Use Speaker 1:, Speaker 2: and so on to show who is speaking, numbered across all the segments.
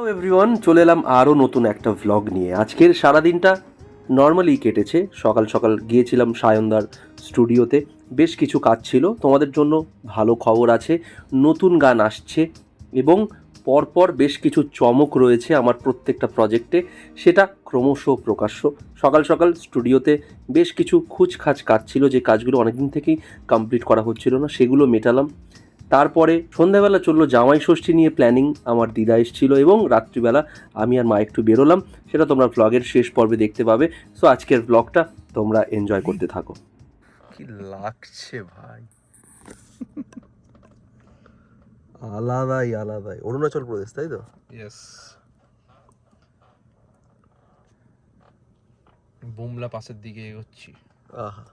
Speaker 1: Hello everyone, চলে এলাম আরও নতুন একটা ভ্লগ নিয়ে। আজকের সারাদিনটা নর্মালি কেটেছে। সকাল সকাল গিয়েছিলাম সায়নদার স্টুডিওতে, বেশ কিছু কাজ ছিল। তোমাদের জন্য ভালো খবর আছে, নতুন গান আসছে এবং পরপর বেশ কিছু চমক রয়েছে আমার প্রত্যেকটা প্রজেক্টে, সেটা ক্রমশ প্রকাশ্য। সকাল সকাল স্টুডিওতে বেশ কিছু খুচখাচ কাজ ছিল, যে কাজগুলো অনেকদিন থেকেই কমপ্লিট করা হচ্ছিল না, সেগুলো মেটালাম। তারপরে সন্ধ্যাবেলা চললো জামাই ষষ্ঠী নিয়ে প্ল্যানিং, আমার দিদা এসেছিলো এবং রাত্রিবেলা আমি আর মা একটু বেরোলাম, সেটা তোমরা ভ্লগের শেষ পর্বে দেখতে পাবে। সো আজকের ভ্লগটা তোমরা এনজয় করতে থাকো। কি লাগছে ভাই, আলাদাই অরুণাচল প্রদেশ, তাই তো?
Speaker 2: ইয়েস, বুমলা পাশের দিকে এগোচ্ছি।
Speaker 1: আহা,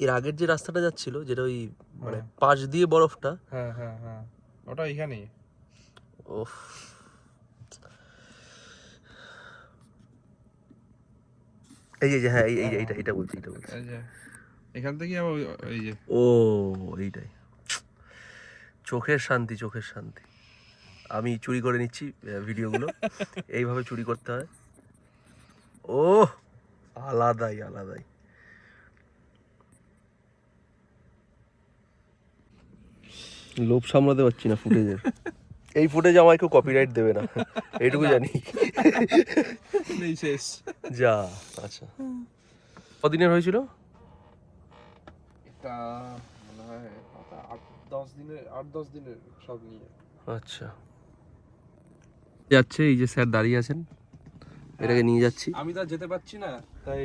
Speaker 1: এর আগের যে রাস্তাটা যাচ্ছিল, যেটা ওই মানে পাশ দিয়ে বরফটা,
Speaker 2: হ্যাঁ হ্যাঁ হ্যাঁ, ওটা এখানেই।
Speaker 1: ওফ, হ্যাঁ এইটা বলছি।
Speaker 2: এই যে এখান থেকে আবার এই যে
Speaker 1: ও এইটাই, চোখের শান্তি। আমি চুরি করে নিচ্ছি ভিডিওগুলো, এইভাবে চুরি করতে হয়। ও আলাদাই। লোভ সামলাতে পারছি না ফুটেজের। এই ফুটেজ আমায় কেউ কপিরাইট দেবে না, এইটুকু জানি।
Speaker 2: শেষ
Speaker 1: যা, আচ্ছা কদিনের হয়েছিল
Speaker 2: এটা? মনে হয় 8-10 দিনের সব নিয়ে।
Speaker 1: আচ্ছা, যাচ্ছে এই যে স্যার দাঁড়িয়ে আছেন, এটাকে নিয়ে যাচ্ছি।
Speaker 2: আমি তো যেতে পারছি না, তাই।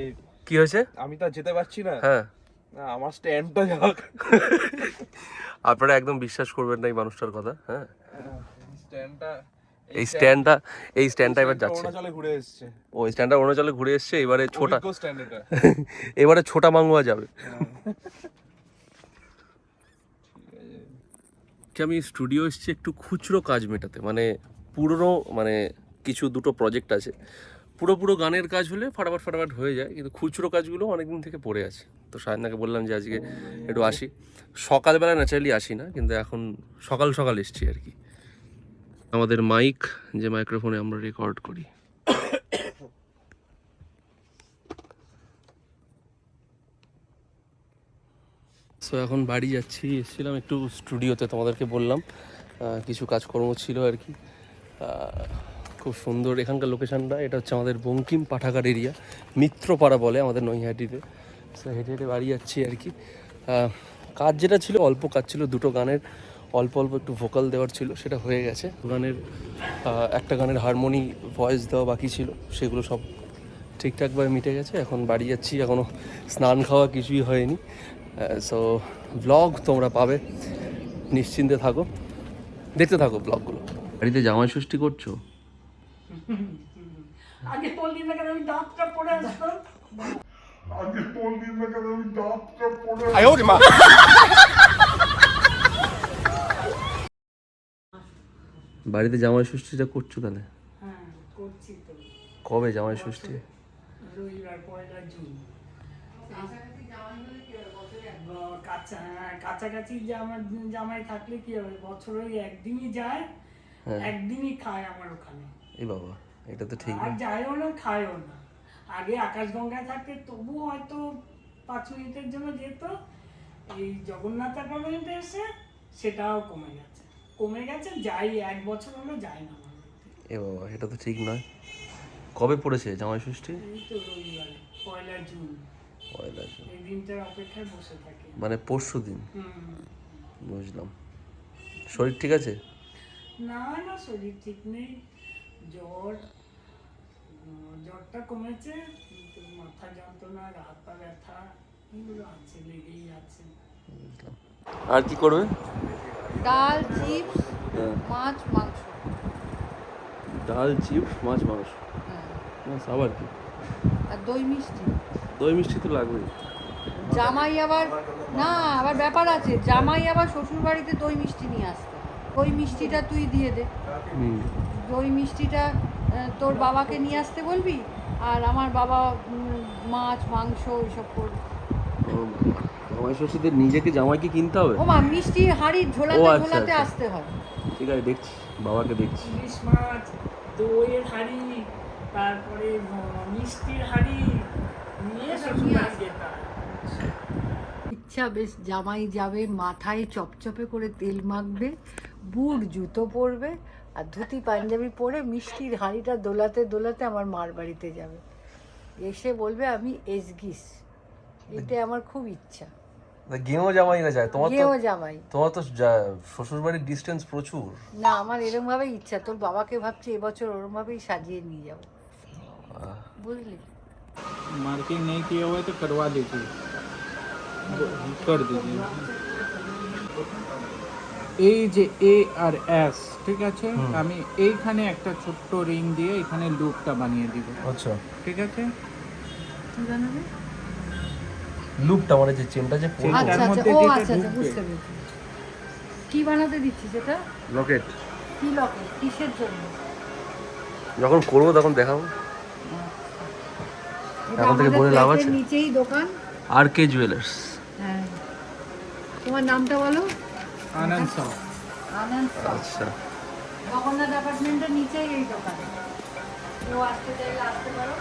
Speaker 1: কি হয়েছে?
Speaker 2: আমি তো যেতে পারছি না।
Speaker 1: হ্যাঁ,
Speaker 2: আমার স্ট্যান্ডটা যাক।
Speaker 1: আপনারা একদম বিশ্বাস করবেন না এই মানুষটার কথা। হ্যাঁ,
Speaker 2: স্ট্যান্ডটা
Speaker 1: এই স্ট্যান্ডটা এবার যাচ্ছে।
Speaker 2: অরুণাচলে ঘুরে এসেছে।
Speaker 1: ও অরুণাচলে ঘুরে এসছে, এবারে ছোটা
Speaker 2: স্ট্যান্ড এটা।
Speaker 1: এবারে ছোটা মাঙ্গুয়া যাবে। আমি স্টুডিও এসেছি একটু খুচরো কাজ মেটাতে, মানে পুরনো মানে কিছু দুটো প্রজেক্ট আছে, পুরো গানের কাজ হলে ফাটাফাট হয়ে যায়, কিন্তু খুচরো কাজগুলো অনেকদিন থেকে পড়ে আছে। তো সায়নদাকে বললাম যে আজকে একটু আসি। সকালবেলা ন্যাচারালি আসি না, কিন্তু এখন সকাল এসছি আর কি। আমাদের মাইক, যে মাইক্রোফোনে আমরা রেকর্ড করি, সো এখন বাড়ি যাচ্ছি। এসেছিলাম একটু স্টুডিওতে, তোমাদেরকে বললাম কিছু কাজকর্ম ছিল আর কি। খুব সুন্দর এখানকার লোকেশানটা। এটা হচ্ছে আমাদের বঙ্কিম পাঠাগার এরিয়া, মিত্রপাড়া বলে আমাদের নৈহাটিতে। সো হেঁটে বাড়ি যাচ্ছি আর কি। কাজ যেটা ছিল, অল্প কাজ ছিল, দুটো গানের অল্প একটু ভোকাল দেওয়ার ছিল, সেটা হয়ে গেছে। গানের একটা গানের হারমোনি ভয়েস দেওয়া বাকি ছিল, সেগুলো সব ঠিকঠাকভাবে মিটে গেছে। এখন বাড়ি যাচ্ছি, এখনও স্নান খাওয়া কিছুই হয়নি। সো ব্লগ তোমরা পাবে, নিশ্চিন্তে থাকো, দেখতে থাকো ব্লগগুলো। বাড়িতে জামাই ষষ্ঠী করছো?
Speaker 3: আগে বললি না কেন, আমি দাঁতটা পড়ে আসতাম।
Speaker 1: বাড়িতে জামাই ষষ্ঠীটা করছো তাহলে?
Speaker 3: হ্যাঁ করছি তো।
Speaker 1: কবে জামাই ষষ্ঠী?
Speaker 3: রবিবার 1 জুন। কাছাকাছি জামাই থাকলে কি হবে, বছরে একদিনই যায়, একদিনই খায় আমার ওখানে।
Speaker 1: এই বাবা, এটা তো ঠিক
Speaker 3: আর
Speaker 1: না।
Speaker 3: যায়ও না, খায়ও না। আগে আকাশগঙ্গায় থাকতে তবু হয়তো 5 মিনিটের জন্য যেত। এই জগন্নাথ অ্যাপার্টমেন্টে এসে সেটাও কমে গেছে। যাই 1 বছর হলো যাই না।
Speaker 1: এ বাবা, এটা তো ঠিক নয়। কবে পড়েছে জামাই ষষ্ঠী?
Speaker 3: এই তো রবিবারে 1 জুন। এই দিনটার অপেক্ষায় বসে থাকি।
Speaker 1: মানে পরশু দিন। বুঝলাম। শরীর ঠিক আছে?
Speaker 3: না, শরীর ঠিক নেই। জ্বরটা কমেছে, কিন্তু মাথা যন্ত্রণা, হাত পা ব্যথা এগুলো আছে, লেগেই আছে।
Speaker 1: আর কি করবে?
Speaker 4: ডাল, চিপস, মাছ, মাংস।
Speaker 1: ডাল, চিপস, মাছ, মাংস, আবার কি?
Speaker 4: আর দই মিষ্টি।
Speaker 1: দই মিষ্টি তো লাগবেই।
Speaker 4: জামাই আবার ব্যাপার আছে, জামাই আবার শ্বশুর বাড়িতে দই মিষ্টি নিয়ে আসতে। দই মিষ্টিটা তুই দিয়ে দে। দই মিষ্টিটা তোর বাবাকে নিয়ে আসতে বলবি, আর আমার বাবা মাছ মাংস ওইসব করবে।
Speaker 1: জামাই ষষ্ঠীতে নিজেকে জামাইকে কিনতে হবে?
Speaker 4: ও মা, মিষ্টি হাঁড়ি ঝোলাতে আসতে হয়।
Speaker 1: ঠিক আছে, দেখছি, বাবাকে দেখছি।
Speaker 3: ইলিশ মাছ, দইয়ের হাঁড়ি, তারপরে মিষ্টির হাঁড়ি নিয়ে শ্বশুরবাড়ি যেতাম।
Speaker 4: ইচ্ছা বেশ জামাই যাবে, মাথায় চপচপে করে তেল মাখবে, বুট জুতো পরবে আর ধুতি পাঞ্জাবি পরে মিষ্টির হাঁড়িটা দোলাতে দোলাতে আমার মার বাড়িতে যাবে, এসে বলবে আমি এসগিস। এটা আমার খুব ইচ্ছা।
Speaker 1: গেঁয়ো জামাইরা যায়,
Speaker 4: গেও জামাই।
Speaker 1: তোমার তো শ্বশুর বাড়ির ডিস্টেন্স প্রচুর।
Speaker 4: না, আমার এরকম ভাবেই ইচ্ছা। তোর বাবাকে ভাবছি এবছর ওরকম ভাবেই সাজিয়ে নিয়ে যাবো, বুঝলি?
Speaker 5: मार्किंग नहीं किया हुआ है तो करवा दीजिए, कर दीजिए। এই যে এ আর এস, ঠিক আছে, আমি এইখানে একটা ছোট্ট রিং দিয়ে এখানে লুপটা বানিয়ে দিব।
Speaker 1: আচ্ছা,
Speaker 5: ঠিক আছে,
Speaker 4: কি জানাবে?
Speaker 1: লুপটা মানে যে চেনটা যে
Speaker 5: চেনটার
Speaker 4: আচ্ছা আচ্ছা,
Speaker 5: মধ্যে
Speaker 4: ও
Speaker 5: যেটা
Speaker 4: আচ্ছা আচ্ছা,
Speaker 5: ঢুকবে।
Speaker 4: বুঝতে পেরেছি। কি বানাতে দিচ্ছিস এটা?
Speaker 1: লকেট
Speaker 4: কি লকেট? কিসের জন্য?
Speaker 1: যখন করবো তখন দেখাবো।
Speaker 4: এটা
Speaker 1: এখন থেকে
Speaker 4: আমাদের
Speaker 1: বলে লাভ
Speaker 4: ফ্ল্যাটের
Speaker 1: আছে?
Speaker 4: নিচেই দোকান।
Speaker 1: আর কে জুয়েলার্স।
Speaker 4: হ্যাঁ, তোমার নামটা বলো।
Speaker 5: আনন্দ সাউ।
Speaker 4: আনন্দ সাউ।
Speaker 1: আচ্ছা,
Speaker 4: জগন্নাথ অ্যাপার্টমেন্টের নিচেই এই দোকান। কেউ আসতে চাইলে আসতে পারো।